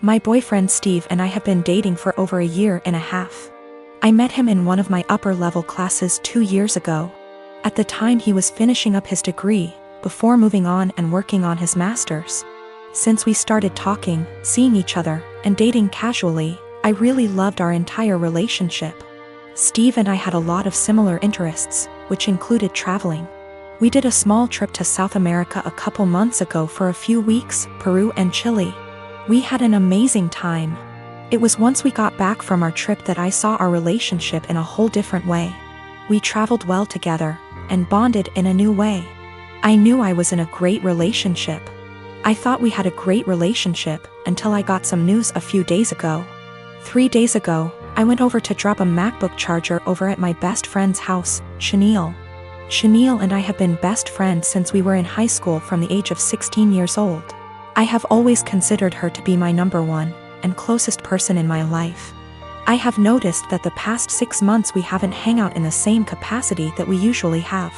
My boyfriend Steve and I have been dating for over a year and a half. I met him in one of my upper-level classes 2 years ago. At the time he was finishing up his degree, before moving on and working on his master's. Since we started talking, seeing each other, and dating casually, I really loved our entire relationship. Steve and I had a lot of similar interests, which included traveling. We did a small trip to South America a couple months ago for a few weeks, Peru and Chile. We had an amazing time. It was once we got back from our trip that I saw our relationship in a whole different way. We traveled well together, and bonded in a new way. I knew I was in a great relationship. I thought we had a great relationship, until I got some news a few days ago. 3 days ago, I went over to drop a MacBook charger over at my best friend's house, Chenille. Chenille and I have been best friends since we were in high school from the age of 16 years old. I have always considered her to be my number one, and closest person in my life. I have noticed that the past 6 months we haven't hung out in the same capacity that we usually have.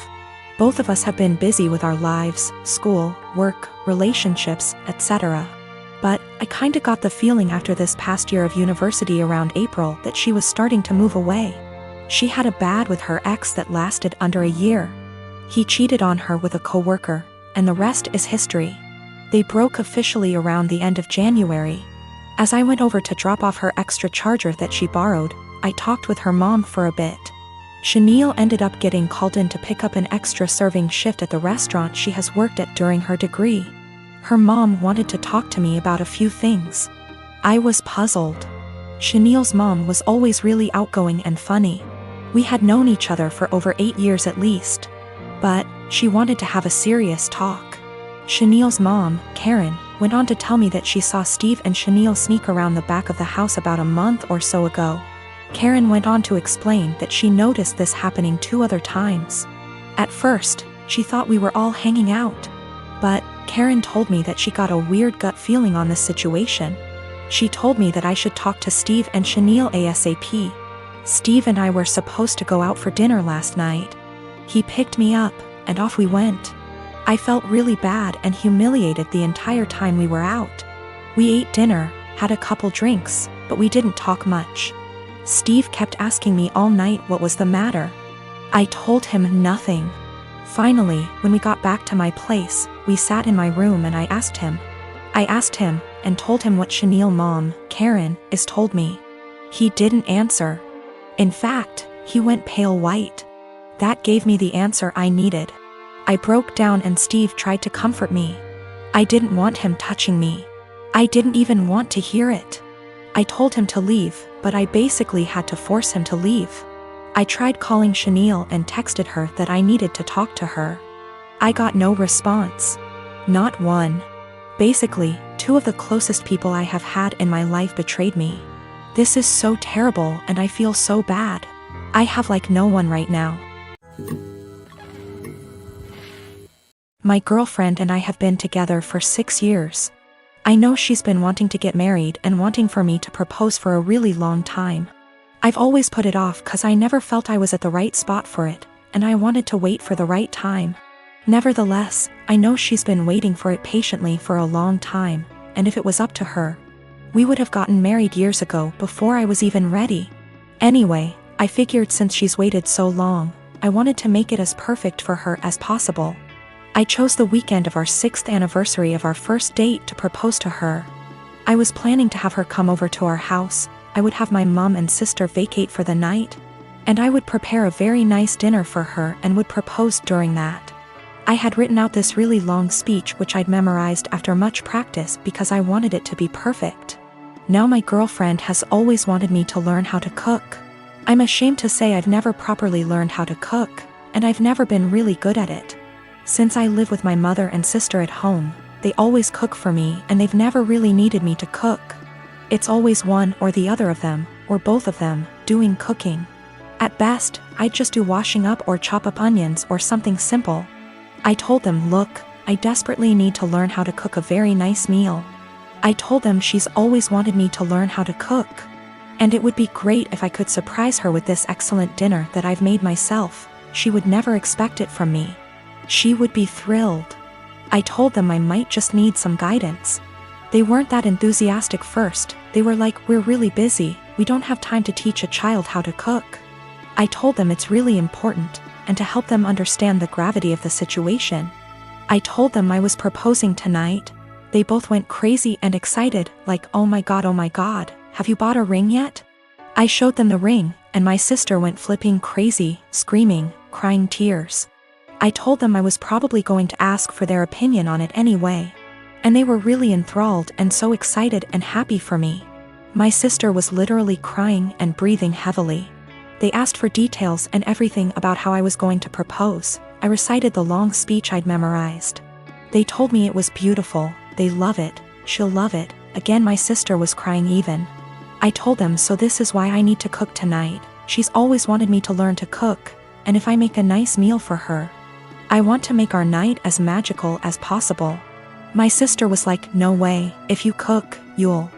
Both of us have been busy with our lives, school, work, relationships, etc. But I kinda got the feeling after this past year of university around April that she was starting to move away. She had a bad with her ex that lasted under a year. He cheated on her with a coworker, and the rest is history. They broke officially around the end of January. As I went over to drop off her extra charger that she borrowed, I talked with her mom for a bit. Chenille ended up getting called in to pick up an extra serving shift at the restaurant she has worked at during her degree. Her mom wanted to talk to me about a few things. I was puzzled. Chenille's mom was always really outgoing and funny. We had known each other for over 8 years at least. But she wanted to have a serious talk. Chenille's mom, Karen, went on to tell me that she saw Steve and Chenille sneak around the back of the house about a month or so ago. Karen went on to explain that she noticed this happening 2 other times. At first, she thought we were all hanging out. But Karen told me that she got a weird gut feeling on this situation. She told me that I should talk to Steve and Chenille ASAP. Steve and I were supposed to go out for dinner last night. He picked me up, and off we went. I felt really bad and humiliated the entire time we were out. We ate dinner, had a couple drinks, but we didn't talk much. Steve kept asking me all night what was the matter. I told him nothing. Finally, when we got back to my place, we sat in my room and I asked him, and told him what Chenille's mom, Karen, is told me. He didn't answer. In fact, he went pale white. That gave me the answer I needed. I broke down and Steve tried to comfort me. I didn't want him touching me. I didn't even want to hear it. I told him to leave, but I basically had to force him to leave. I tried calling Chenille and texted her that I needed to talk to her. I got no response. Not one. Basically, 2 of the closest people I have had in my life betrayed me. This is so terrible and I feel so bad. I have like no one right now. My girlfriend and I have been together for 6 years. I know she's been wanting to get married and wanting for me to propose for a really long time. I've always put it off cause I never felt I was at the right spot for it, and I wanted to wait for the right time. Nevertheless, I know she's been waiting for it patiently for a long time, and if it was up to her, we would have gotten married years ago before I was even ready. Anyway, I figured since she's waited so long, I wanted to make it as perfect for her as possible. I chose the weekend of our 6th anniversary of our first date to propose to her. I was planning to have her come over to our house, I would have my mom and sister vacate for the night, and I would prepare a very nice dinner for her and would propose during that. I had written out this really long speech which I'd memorized after much practice because I wanted it to be perfect. Now my girlfriend has always wanted me to learn how to cook. I'm ashamed to say I've never properly learned how to cook, and I've never been really good at it. Since I live with my mother and sister at home, they always cook for me and they've never really needed me to cook. It's always one or the other of them, or both of them, doing cooking. At best, I'd just do washing up or chop up onions or something simple. I told them, look, I desperately need to learn how to cook a very nice meal. I told them she's always wanted me to learn how to cook. And it would be great if I could surprise her with this excellent dinner that I've made myself. She would never expect it from me. She would be thrilled. I told them I might just need some guidance. They weren't that enthusiastic first. They were like, "We're really busy, we don't have time to teach a child how to cook." I told them it's really important, and to help them understand the gravity of the situation. I told them I was proposing tonight. They both went crazy and excited, like, oh my god, have you bought a ring yet?" I showed them the ring, and my sister went flipping crazy, screaming, crying tears. I told them I was probably going to ask for their opinion on it anyway. And they were really enthralled and so excited and happy for me. My sister was literally crying and breathing heavily. They asked for details and everything about how I was going to propose. I recited the long speech I'd memorized. They told me it was beautiful, they love it, she'll love it. Again, my sister was crying even. I told them, so this is why I need to cook tonight. She's always wanted me to learn to cook, and if I make a nice meal for her, I want to make our night as magical as possible. My sister was like, no way, if you cook, you'll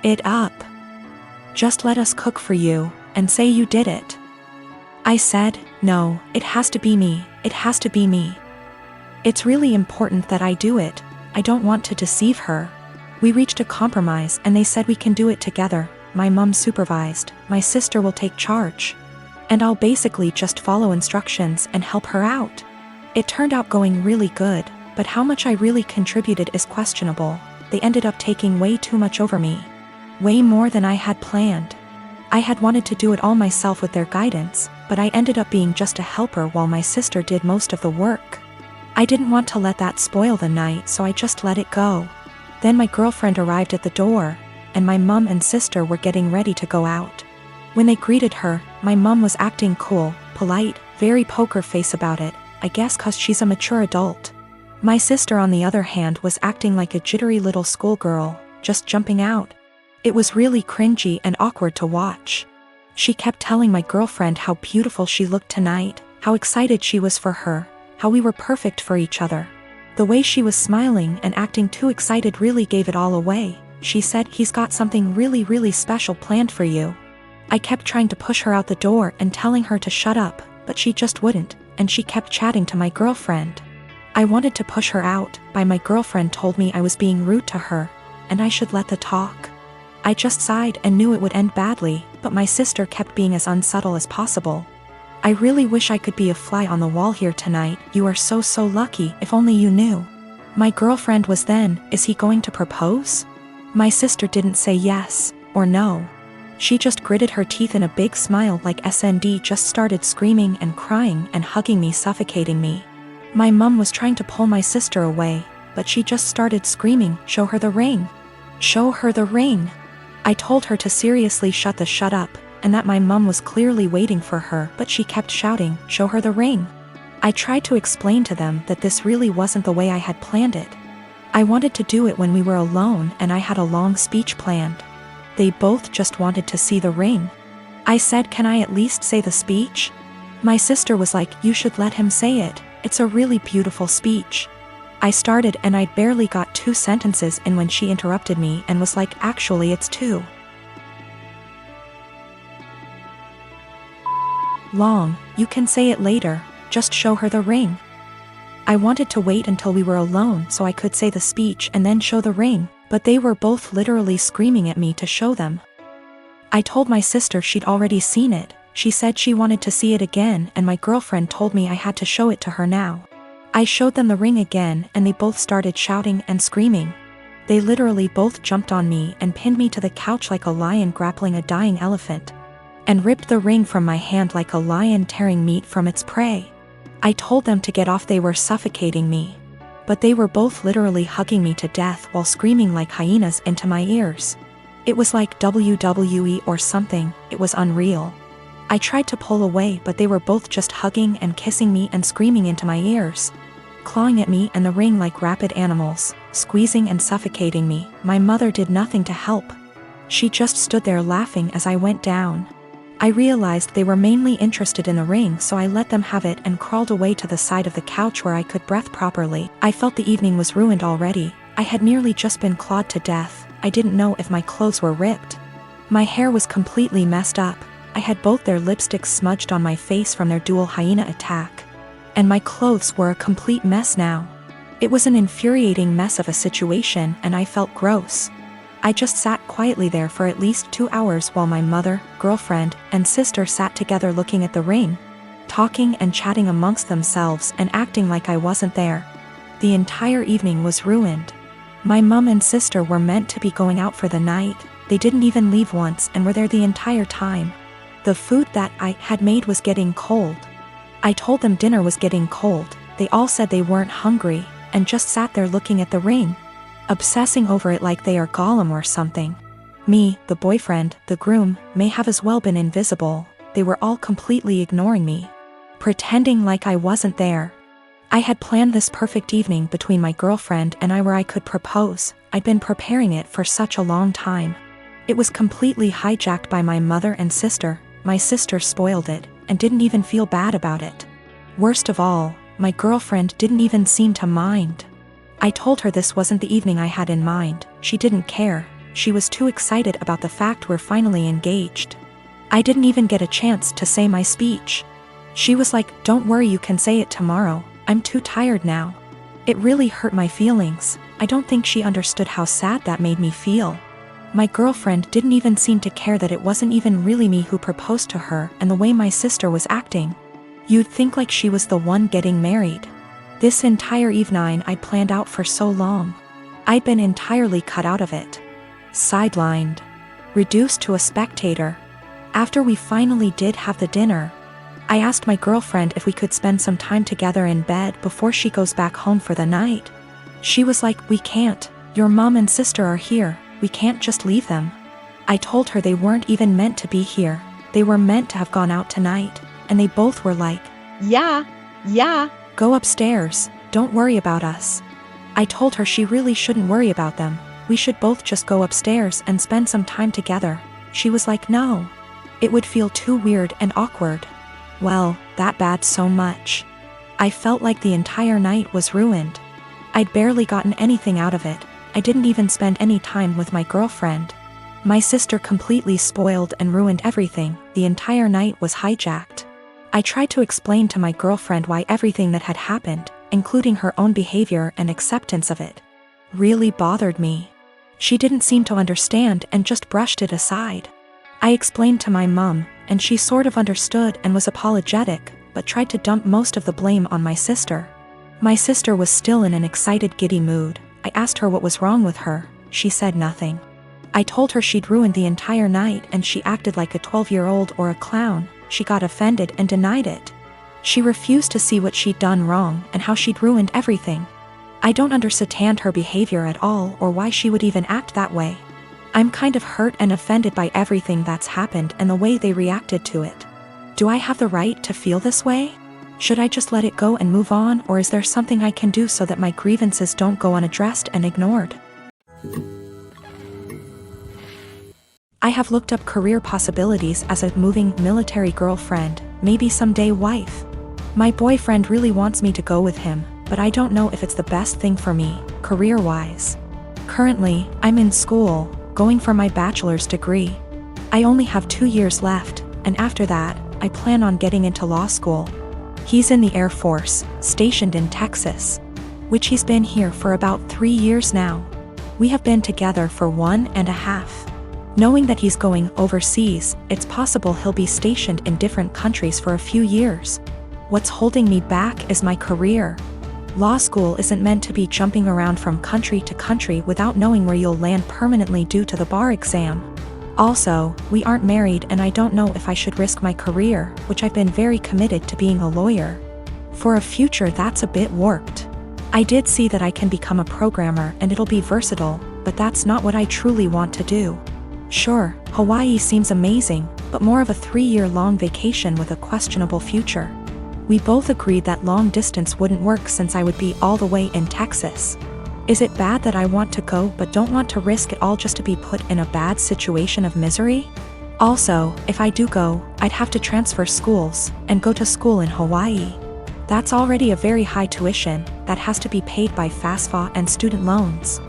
it up. Just let us cook for you, and say you did it. I said, no, it has to be me, it has to be me. It's really important that I do it, I don't want to deceive her. We reached a compromise and they said we can do it together. My mom supervised, my sister will take charge. And I'll basically just follow instructions and help her out. It turned out going really good, but how much I really contributed is questionable. They ended up taking way too much over me. Way more than I had planned. I had wanted to do it all myself with their guidance, but I ended up being just a helper while my sister did most of the work. I didn't want to let that spoil the night, so I just let it go. Then my girlfriend arrived at the door, and my mom and sister were getting ready to go out. When they greeted her, my mom was acting cool, polite, very poker face about it, I guess 'cause she's a mature adult. My sister on the other hand was acting like a jittery little schoolgirl, just jumping out. It was really cringy and awkward to watch. She kept telling my girlfriend how beautiful she looked tonight, how excited she was for her, how we were perfect for each other. The way she was smiling and acting too excited really gave it all away. She said, he's got something really special planned for you. I kept trying to push her out the door and telling her to shut up, but she just wouldn't, and she kept chatting to my girlfriend. I wanted to push her out, but my girlfriend told me I was being rude to her, and I should let the talk. I just sighed and knew it would end badly, but my sister kept being as unsubtle as possible. I really wish I could be a fly on the wall here tonight, you are so lucky, if only you knew. My girlfriend was then, is he going to propose? My sister didn't say yes, or no. She just gritted her teeth in a big smile like SND just started screaming and crying and hugging me, suffocating me. My mom was trying to pull my sister away, but she just started screaming, show her the ring. Show her the ring. I told her to seriously shut up, and that my mom was clearly waiting for her, but she kept shouting, show her the ring. I tried to explain to them that this really wasn't the way I had planned it. I wanted to do it when we were alone and I had a long speech planned. They both just wanted to see the ring. I said, can I at least say the speech? My sister was like, you should let him say it, it's a really beautiful speech. I started and I barely got 2 sentences in when she interrupted me and was like, actually it's 2. Long, you can say it later, just show her the ring. I wanted to wait until we were alone so I could say the speech and then show the ring, but they were both literally screaming at me to show them. I told my sister she'd already seen it, she said she wanted to see it again, and my girlfriend told me I had to show it to her now. I showed them the ring again and they both started shouting and screaming. They literally both jumped on me and pinned me to the couch like a lion grappling a dying elephant, and ripped the ring from my hand like a lion tearing meat from its prey. I told them to get off, they were suffocating me. But they were both literally hugging me to death while screaming like hyenas into my ears. It was like WWE or something, it was unreal. I tried to pull away, but they were both just hugging and kissing me and screaming into my ears, clawing at me and the ring like rabid animals, squeezing and suffocating me. My mother did nothing to help. She just stood there laughing as I went down. I realized they were mainly interested in the ring, so I let them have it and crawled away to the side of the couch where I could breathe properly. I felt the evening was ruined already. I had nearly just been clawed to death. I didn't know if my clothes were ripped. My hair was completely messed up. I had both their lipsticks smudged on my face from their dual hyena attack. And my clothes were a complete mess now. It was an infuriating mess of a situation and I felt gross. I just sat quietly there for at least 2 hours while my mother, girlfriend, and sister sat together looking at the ring, talking and chatting amongst themselves and acting like I wasn't there. The entire evening was ruined. My mom and sister were meant to be going out for the night. They didn't even leave once and were there the entire time. The food that I had made was getting cold. I told them dinner was getting cold. They all said they weren't hungry and just sat there looking at the ring, obsessing over it like they are Gollum or something. Me, the boyfriend, the groom, may have as well been invisible. They were all completely ignoring me, pretending like I wasn't there. I had planned this perfect evening between my girlfriend and I where I could propose. I'd been preparing it for such a long time. It was completely hijacked by my mother and sister. My sister spoiled it and didn't even feel bad about it. Worst of all, my girlfriend didn't even seem to mind. I told her this wasn't the evening I had in mind. She didn't care. She was too excited about the fact we're finally engaged. I didn't even get a chance to say my speech. She was like, "Don't worry, you can say it tomorrow. I'm too tired now." It really hurt my feelings. I don't think she understood how sad that made me feel. My girlfriend didn't even seem to care that it wasn't even really me who proposed to her, and the way my sister was acting, you'd think like she was the one getting married. This entire evening I'd planned out for so long. I'd been entirely cut out of it. Sidelined. Reduced to a spectator. After we finally did have the dinner, I asked my girlfriend if we could spend some time together in bed before she goes back home for the night. She was like, "We can't. Your mom and sister are here. We can't just leave them." I told her they weren't even meant to be here. They were meant to have gone out tonight. And they both were like, Yeah. Go upstairs. Don't worry about us." I told her she really shouldn't worry about them. We should both just go upstairs and spend some time together. She was like, "No. It would feel too weird and awkward." Well, that bad so much. I felt like the entire night was ruined. I'd barely gotten anything out of it. I didn't even spend any time with my girlfriend. My sister completely spoiled and ruined everything. The entire night was hijacked. I tried to explain to my girlfriend why everything that had happened, including her own behavior and acceptance of it, really bothered me. She didn't seem to understand and just brushed it aside. I explained to my mom, and she sort of understood and was apologetic, but tried to dump most of the blame on my sister. My sister was still in an excited, giddy mood. I asked her what was wrong with her. She said nothing. I told her she'd ruined the entire night and she acted like a 12-year-old or a clown. She got offended and denied it. She refused to see what she'd done wrong and how she'd ruined everything. I don't understand her behavior at all or why she would even act that way. I'm kind of hurt and offended by everything that's happened and the way they reacted to it. Do I have the right to feel this way? Should I just let it go and move on, or is there something I can do so that my grievances don't go unaddressed and ignored? I have looked up career possibilities as a moving military girlfriend, maybe someday wife. My boyfriend really wants me to go with him, but I don't know if it's the best thing for me, career-wise. Currently, I'm in school, going for my bachelor's degree. I only have 2 years left, and after that, I plan on getting into law school. He's in the Air Force, stationed in Texas, which he's been here for about 3 years now. We have been together for 1.5. Knowing that he's going overseas, it's possible he'll be stationed in different countries for a few years. What's holding me back is my career. Law school isn't meant to be jumping around from country to country without knowing where you'll land permanently due to the bar exam. Also, we aren't married and I don't know if I should risk my career, which I've been very committed to being a lawyer, for a future that's a bit warped. I did see that I can become a programmer and it'll be versatile, but that's not what I truly want to do. Sure, Hawaii seems amazing, but more of a 3-year-long vacation with a questionable future. We both agreed that long distance wouldn't work since I would be all the way in Texas. Is it bad that I want to go but don't want to risk it all just to be put in a bad situation of misery? Also, if I do go, I'd have to transfer schools and go to school in Hawaii. That's already a very high tuition that has to be paid by FAFSA and student loans.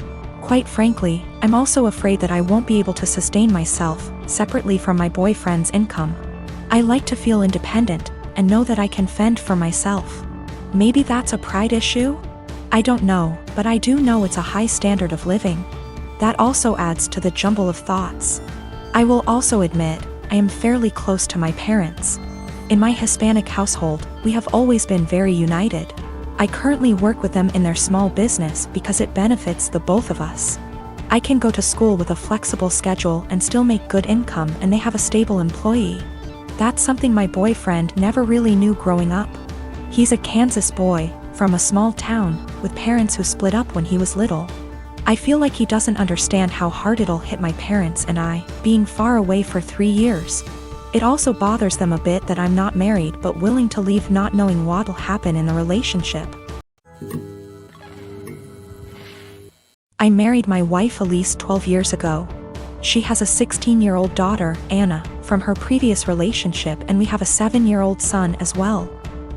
Quite frankly, I'm also afraid that I won't be able to sustain myself separately from my boyfriend's income. I like to feel independent and know that I can fend for myself. Maybe that's a pride issue? I don't know, but I do know it's a high standard of living. That also adds to the jumble of thoughts. I will also admit, I am fairly close to my parents. In my Hispanic household, we have always been very united. I currently work with them in their small business because it benefits the both of us. I can go to school with a flexible schedule and still make good income, and they have a stable employee. That's something my boyfriend never really knew growing up. He's a Kansas boy, from a small town, with parents who split up when he was little. I feel like he doesn't understand how hard it'll hit my parents and I, being far away for 3 years. It also bothers them a bit that I'm not married but willing to leave not knowing what'll happen in the relationship. I married my wife Elise 12 years ago. She has a 16-year-old daughter, Anna, from her previous relationship, and we have a 7-year-old son as well.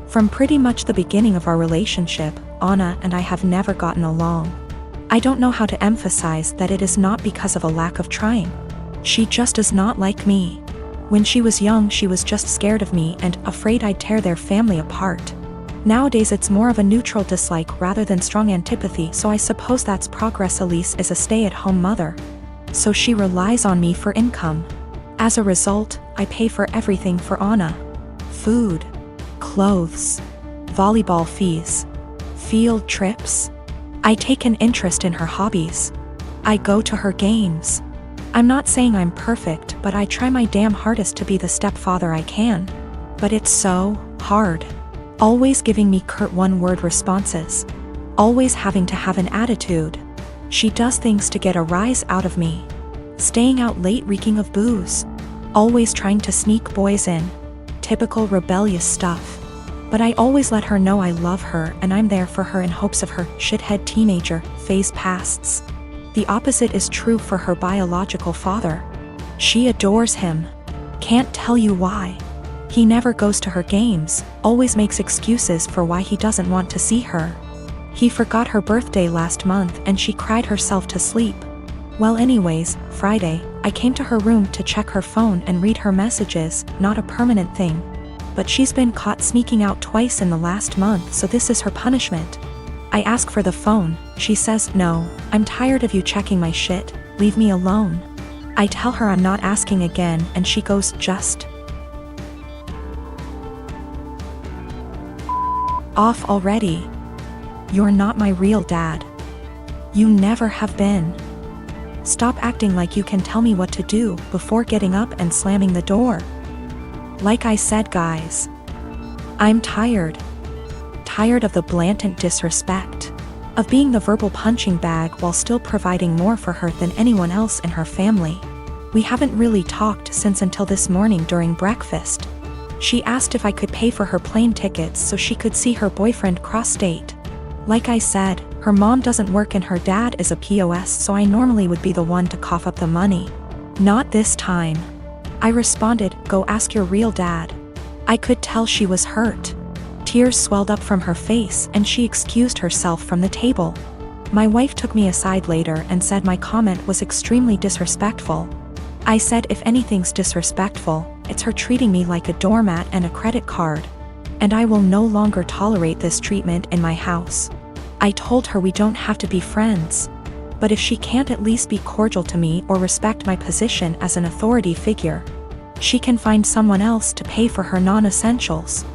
From pretty much the beginning of our relationship, Anna and I have never gotten along. I don't know how to emphasize that it is not because of a lack of trying. She just does not like me. When she was young, she was just scared of me and afraid I'd tear their family apart. Nowadays it's more of a neutral dislike rather than strong antipathy, so I suppose that's progress. Elise is a stay-at-home mother, so she relies on me for income. As a result, I pay for everything for Anna. Food, clothes, volleyball fees, field trips. I take an interest in her hobbies. I go to her games. I'm not saying I'm perfect, but I try my damn hardest to be the stepfather I can. But it's so hard. Always giving me curt one-word responses. Always having to have an attitude. She does things to get a rise out of me. Staying out late reeking of booze. Always trying to sneak boys in. Typical rebellious stuff. But I always let her know I love her and I'm there for her in hopes of her shithead teenager phase passes. The opposite is true for her biological father. She adores him. Can't tell you why. He never goes to her games, always makes excuses for why he doesn't want to see her. He forgot her birthday last month and she cried herself to sleep. Well, anyways, Friday, I came to her room to check her phone and read her messages, not a permanent thing. But she's been caught sneaking out twice in the last month, so this is her punishment. I ask for the phone, she says, "No, I'm tired of you checking my shit, leave me alone." I tell her I'm not asking again and she goes, "Just off already. You're not my real dad. You never have been. Stop acting like you can tell me what to do," before getting up and slamming the door. Like I said, guys, I'm tired. Tired of the blatant disrespect. Of being the verbal punching bag while still providing more for her than anyone else in her family. We haven't really talked since until this morning during breakfast. She asked if I could pay for her plane tickets so she could see her boyfriend cross-state. Like I said, her mom doesn't work and her dad is a POS, so I normally would be the one to cough up the money. Not this time. I responded, "Go ask your real dad." I could tell she was hurt. Tears swelled up from her face and she excused herself from the table. My wife took me aside later and said my comment was extremely disrespectful. I said if anything's disrespectful, it's her treating me like a doormat and a credit card. And I will no longer tolerate this treatment in my house. I told her we don't have to be friends. But if she can't at least be cordial to me or respect my position as an authority figure, she can find someone else to pay for her non-essentials.